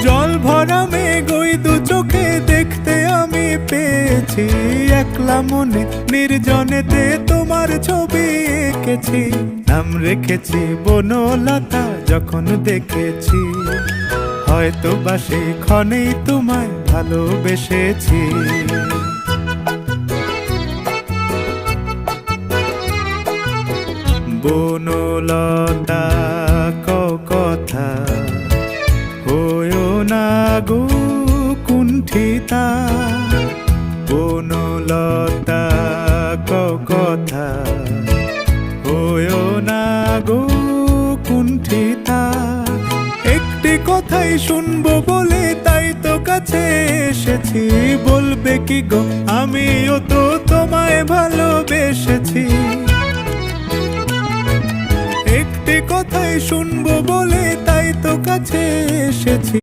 জল ভরা মেঘ ওই দু চোখে দেখতে আমি পেয়েছি, একলা মনে নির্জনেতে তোমার ছবি এঁকেছি। নাম রেখেছি বনলতা যখন দেখেছি, হয়তো বা সেই ক্ষণেই তোমায় ভালোবেসেছি। বনলতা কথা হয়ো না গো কুণ্ঠিতা, বনলতা কথা হয়ো না গো কুণ্ঠিতা। একটি কথাই শুনবো বলে তাই তো কাছে এসেছি, বলবে কি গো আমিও তো তোমায় ভালোবেসেছি। একটি কথাই শুনবো বলে তাই তো কাছে এসেছি।